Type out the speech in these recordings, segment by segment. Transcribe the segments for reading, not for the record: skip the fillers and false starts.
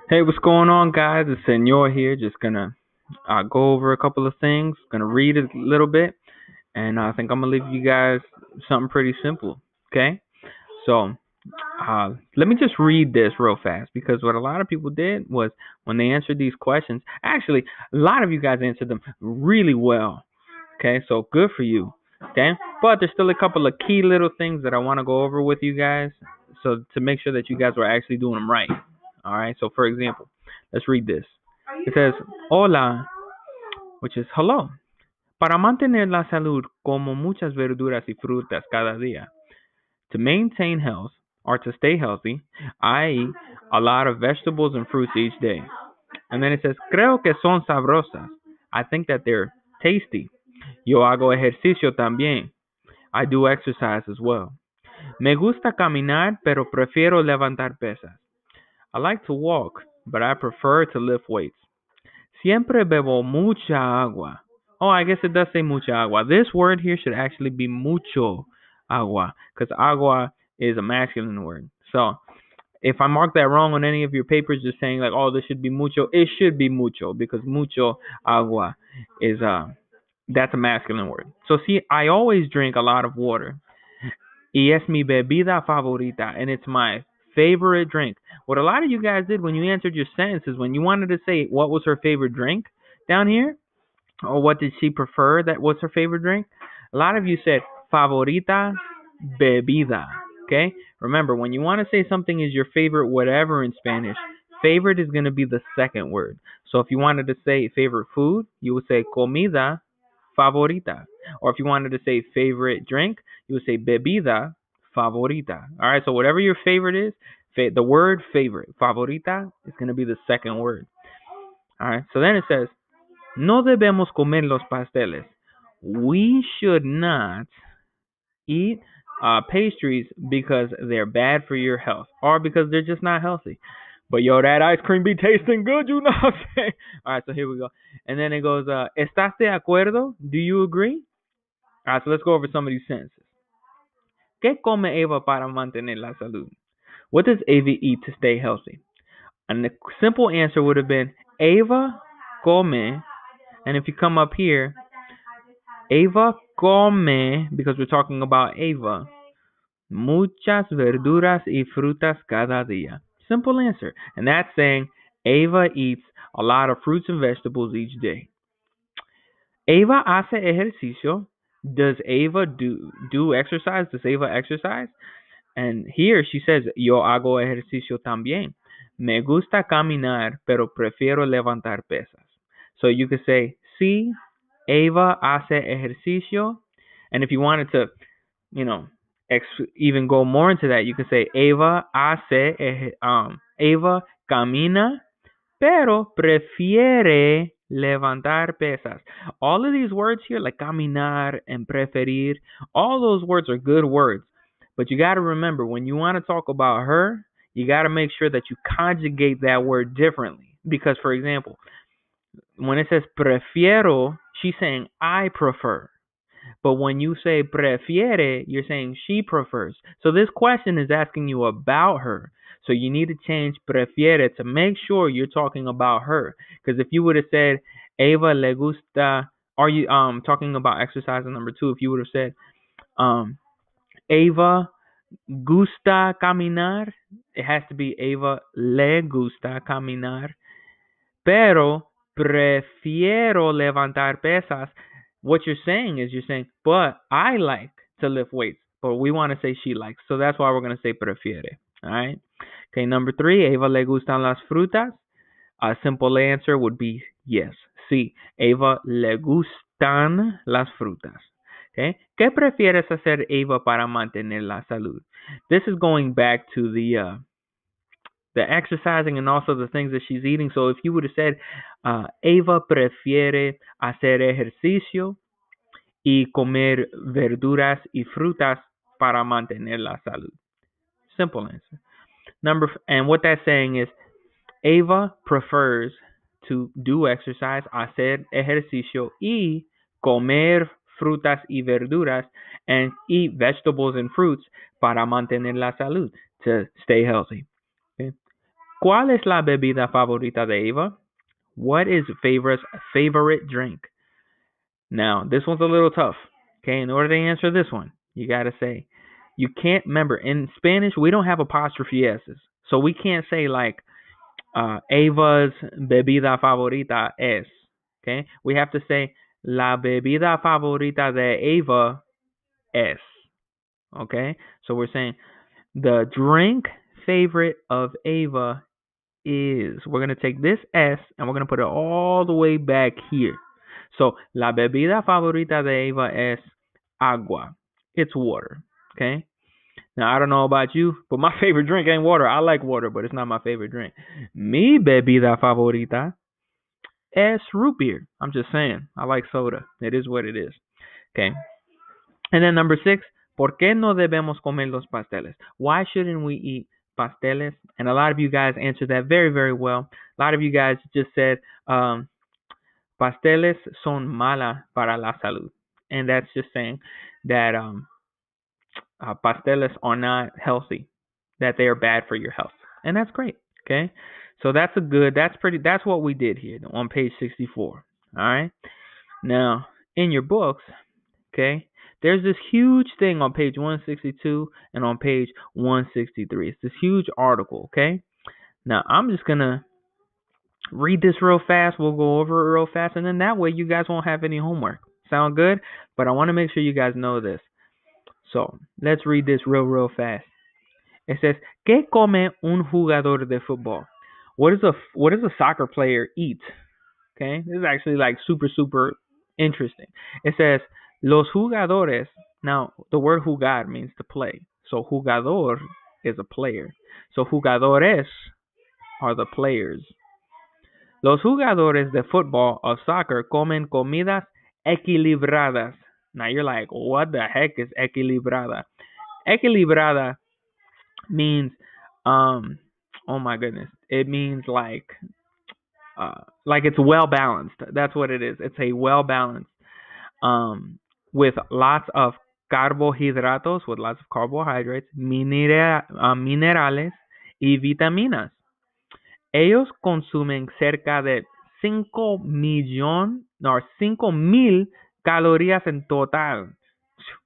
Hey, what's going on, guys? It's Senor here. Just gonna go over a couple of things. Gonna read a little bit, and I think I'm gonna leave you guys something pretty simple. Okay? So, let me just read this real fast because what a lot of people did was when they answered these questions, actually, a lot of you guys answered them really well. Okay? So, good for you. Okay? But there's still a couple of key little things that I want to go over with you guys so to make sure that you guys are actually doing them right. All right? So, for example, let's read this. It says, hola, which is hello. Para mantener la salud, como muchas verduras y frutas cada día. To maintain health, or to stay healthy, I eat a lot of vegetables and fruits each day. And then it says, creo que son sabrosas. I think that they're tasty. Yo hago ejercicio también. I do exercise as well. Me gusta caminar, pero prefiero levantar pesas. I like to walk, but I prefer to lift weights. Siempre bebo mucha agua. Oh, I guess it does say mucha agua. This word here should actually be mucho agua because agua is a masculine word. So if I mark that wrong on any of your papers, just saying like, oh, this should be mucho, it should be mucho because mucho agua is that's a masculine word. So see, I always drink a lot of water. Y es mi bebida favorita, and it's my favorite drink. What a lot of you guys did when you answered your sentences, when you wanted to say what was her favorite drink down here, or what did she prefer that was her favorite drink, a lot of you said favorita bebida. Okay? Remember, when you want to say something is your favorite whatever in Spanish, favorite is going to be the second word. So if you wanted to say favorite food, you would say comida favorita. Or if you wanted to say favorite drink, you would say bebida favorita. All right, so whatever your favorite is, the word favorite, favorita, is going to be the second word. All right, so then it says, no debemos comer los pasteles. We should not eat pastries because they're bad for your health or because they're just not healthy. But yo, that ice cream be tasting good, you know what I'm saying? All right, so here we go. And then it goes, ¿Estás de acuerdo? Do you agree? All right, so let's go over some of these sentences. ¿Qué come Eva para mantener la salud? What does Ava eat to stay healthy? And the simple answer would have been Ava come. And if you come up here, Ava come, because we're talking about Ava, muchas verduras y frutas cada día. Simple answer. And that's saying Ava eats a lot of fruits and vegetables each day. Ava hace ejercicio. Does Ava do exercise? Does Ava exercise? And here she says, yo hago ejercicio también. Me gusta caminar, pero prefiero levantar pesas. So you could say, sí, Ava hace ejercicio. And if you wanted to, you know, even go more into that, you could say, Ava Ava camina, pero prefiere levantar pesas. All of these words here, like caminar and preferir, all those words are good words. But you got to remember, when you want to talk about her, you got to make sure that you conjugate that word differently. Because, for example, when it says prefiero, she's saying I prefer. But when you say prefiere, you're saying she prefers. So this question is asking you about her. So you need to change prefiere to make sure you're talking about her. Because if you would have said Eva le gusta, are you talking about exercise number 2? If you would have said Eva gusta caminar, it has to be Eva le gusta caminar, pero prefiero levantar pesas. What you're saying is you're saying, but I like to lift weights, but we want to say she likes. So that's why we're going to say prefiere. All right. Okay, number 3, Eva le gustan las frutas. A simple answer would be yes. Sí, Eva le gustan las frutas. Okay. ¿Qué prefieres hacer, Eva, para mantener la salud? This is going back to the exercising and also the things that she's eating. So if you would have said, Eva prefiere hacer ejercicio y comer verduras y frutas para mantener la salud. Simple answer. And what that's saying is, Eva prefers to do exercise, hacer ejercicio y comer frutas y verduras and eat vegetables and fruits para mantener la salud, to stay healthy. Okay. ¿Cuál es la bebida favorita de Eva? What is Favor's favorite drink? Now, this one's a little tough. Okay, in order to answer this one, you gotta say, you can't remember in Spanish we don't have apostrophe s's, so we can't say like Ava's bebida favorita es. Okay, we have to say la bebida favorita de Ava es. Okay, so we're saying the drink favorite of Ava is. We're going to take this S and we're going to put it all the way back here. So, la bebida favorita de Eva es agua. It's water. Okay? Now, I don't know about you, but my favorite drink ain't water. I like water, but it's not my favorite drink. Mi bebida favorita es root beer. I'm just saying. I like soda. It is what it is. Okay? And then number 6, ¿por qué no debemos comer los pasteles? Why shouldn't we eat pasteles? And a lot of you guys answered that very, very well. A lot of you guys just said, pasteles son mala para la salud. And that's just saying that pasteles are not healthy, that they are bad for your health. And that's great. Okay. So that's that's what we did here on page 64. All right. Now, in your books, okay, there's this huge thing on page 162 and on page 163. It's this huge article, okay? Now, I'm just going to read this real fast. We'll go over it real fast, and then that way you guys won't have any homework. Sound good? But I want to make sure you guys know this. So, let's read this real fast. It says, ¿Qué come un jugador de fútbol? What does a soccer player eat? Okay? This is actually like super interesting. It says, los jugadores. Now, the word jugar means to play. So, jugador is a player. So, jugadores are the players. Los jugadores de fútbol or soccer comen comidas equilibradas. Now, you're like, what the heck is equilibrada? Equilibrada means, oh my goodness, it means like it's well balanced. That's what it is. It's a well balanced, with lots of carbohidratos, with lots of carbohydrates, minerales y vitaminas. Ellos consumen cerca de 5,000 calorías en total.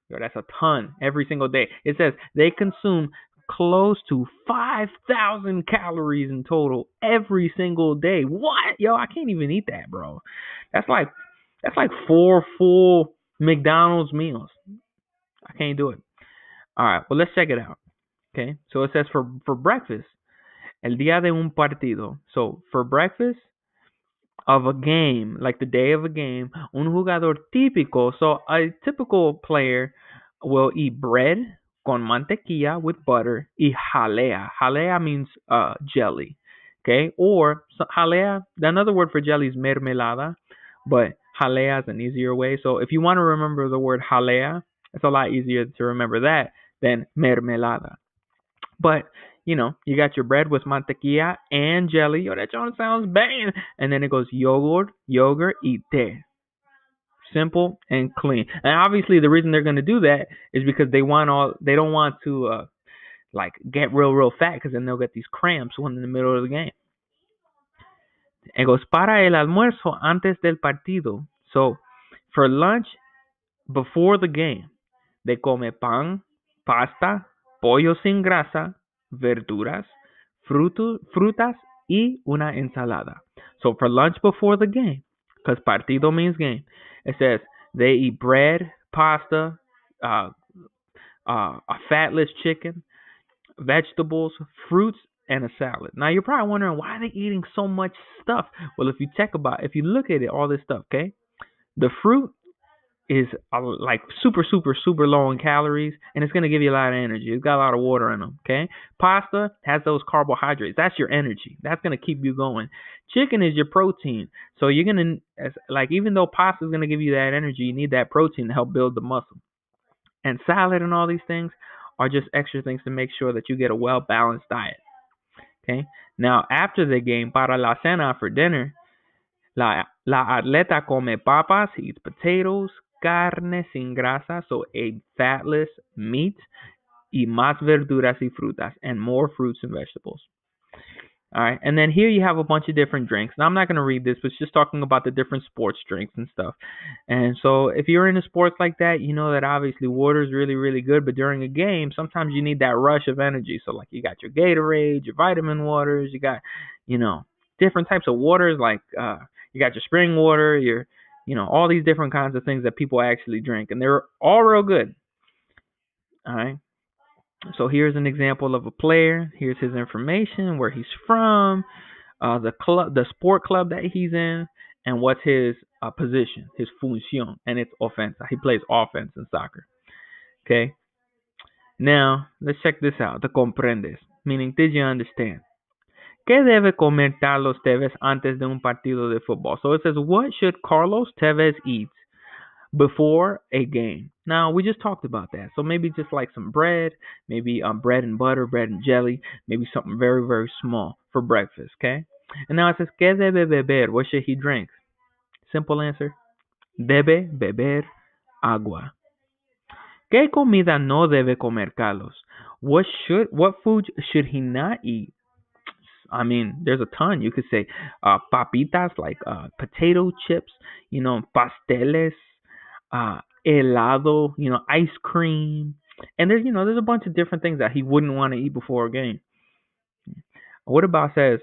Yo, that's a ton every single day. It says they consume close to 5,000 calories in total every single day. What? Yo, I can't even eat that, bro. That's like 4 full McDonald's meals. I can't do it. All right, well, let's check it out. Okay, so it says for breakfast, el día de un partido. So for breakfast of a game, like the day of a game, un jugador típico. So a typical player will eat bread con mantequilla with butter y jalea. Jalea means jelly. Okay, or jalea. Another word for jelly is mermelada, but jalea is an easier way. So if you want to remember the word jalea, it's a lot easier to remember that than mermelada. But you know, you got your bread with mantequilla and jelly. Yo, that sounds banging. And then it goes yogurt, y té. Simple and clean. And obviously, the reason they're going to do that is because they don't want to like get real fat, because then they'll get these cramps when in the middle of the game. It goes para el almuerzo antes del partido. So for lunch before the game, they come pan, pasta, pollo sin grasa, verduras, frutas y una ensalada. So for lunch before the game, because partido means game, it says they eat bread, pasta, a fatless chicken, vegetables, fruits, and a salad. Now you're probably wondering, why are they eating so much stuff? Well, if you look at it, all this stuff, okay, the fruit is like super low in calories, and it's going to give you a lot of energy. It's got a lot of water in them. Okay, pasta has those carbohydrates. That's your energy. That's going to keep you going. Chicken is your protein. So you're going to, like, even though pasta is going to give you that energy, you need that protein to help build the muscle. And salad and all these things are just extra things to make sure that you get a well balanced diet. Okay, now after the game, para la cena, for dinner, la atleta come papas, eats potatoes, carne sin grasa, so a fatless meat, y más verduras y frutas, and more fruits and vegetables. All right, and then here you have a bunch of different drinks. Now I'm not going to read this, but it's just talking about the different sports drinks and stuff. And so if you're into sports like that, you know that obviously water is really, really good. But during a game, sometimes you need that rush of energy. So like you got your Gatorade, your vitamin waters, you got, you know, different types of waters. Like you got your spring water, your, you know, all these different kinds of things that people actually drink, and they're all real good. All right. So here's an example of a player. Here's his information, where he's from, the sport club that he's in, and what's his position, his función, and it's offense. He plays offense in soccer. Okay. Now let's check this out. The comprendes, meaning did you understand? ¿Qué debe comer Carlos Tevez antes de un partido de football? So it says, what should Carlos Tevez eat before a game? Now we just talked about that. So maybe just like some bread, maybe bread and butter, bread and jelly, maybe something very, very small for breakfast. Okay. And now it says, ¿qué debe beber? What should he drink? Simple answer. Debe beber agua. ¿Qué comida no debe comer Carlos? What food should he not eat? I mean, there's a ton. You could say papitas, like potato chips, you know, pasteles, helado, you know, ice cream. And there's, you know, there's a bunch of different things that he wouldn't want to eat before a game. What about says,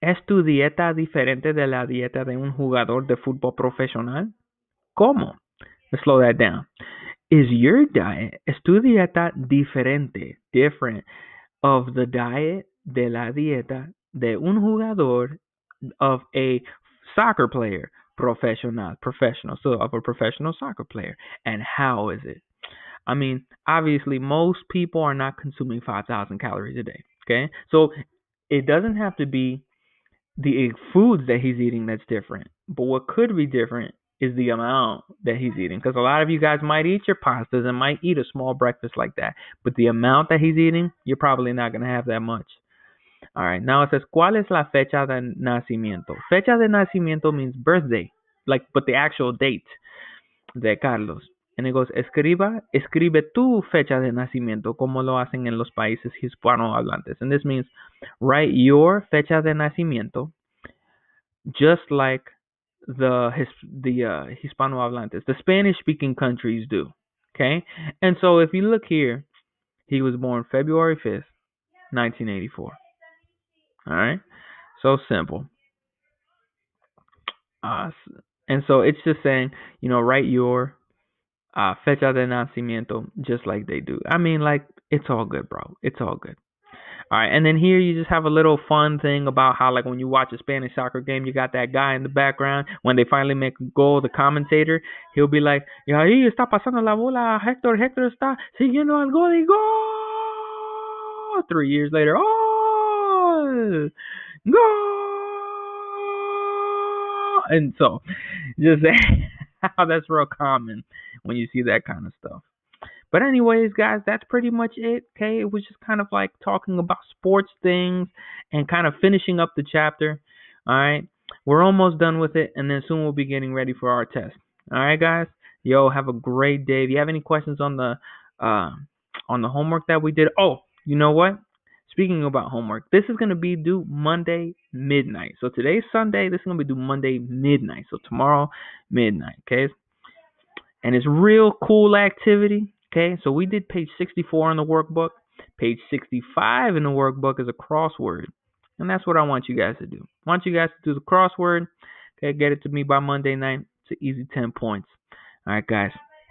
¿es tu dieta diferente de la dieta de un jugador de fútbol profesional? ¿Cómo? Let's slow that down. Is your diet, es tu dieta diferente, different of the diet de la dieta de un jugador, of a soccer player, professional, so of a professional soccer player? And how is it? I mean, obviously, most people are not consuming 5,000 calories a day. Okay, so it doesn't have to be the foods that he's eating that's different, but what could be different is the amount that he's eating. Because a lot of you guys might eat your pastas and might eat a small breakfast like that, but the amount that he's eating, you're probably not going to have that much. All right, now it says, ¿cuál es la fecha de nacimiento? Fecha de nacimiento means birthday, like, but the actual date de Carlos. And it goes, escribe tu fecha de nacimiento, como lo hacen en los países hispanohablantes. And this means write your fecha de nacimiento, just like the Hispanohablantes, the Spanish-speaking countries do. Okay, and so if you look here, he was born February 5th, 1984. All right, so simple. And so it's just saying, you know, write your fecha de nacimiento just like they do. I mean, like, it's all good, bro. It's all good. All right, and then here you just have a little fun thing about how, like, when you watch a Spanish soccer game, you got that guy in the background. When they finally make a goal, the commentator, he'll be like, y ahí está pasando la bola, Hector está siguiendo al gol y gol. 3 years later, oh, gol. And so, just how that's real common when you see that kind of stuff. But anyways, guys, that's pretty much it. Okay, it was just kind of like talking about sports things and kind of finishing up the chapter. All right, we're almost done with it, and then soon we'll be getting ready for our test. All right, guys. Yo, have a great day. If you have any questions on the homework that we did, oh, you know what? Speaking about homework, this is gonna be due Monday midnight. So today's Sunday. This is gonna be due Monday midnight. So tomorrow midnight. Okay, and it's real cool activity. Okay, so we did page 64 in the workbook. Page 65 in the workbook is a crossword. And that's what I want you guys to do. I want you guys to do the crossword. Okay, get it to me by Monday night. It's an easy 10 points. All right, guys.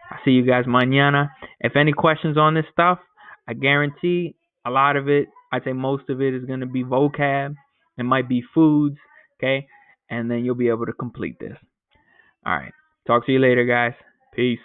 I'll see you guys mañana. If any questions on this stuff, I guarantee a lot of it, I'd say most of it is going to be vocab. It might be foods. Okay, and then you'll be able to complete this. All right. Talk to you later, guys. Peace.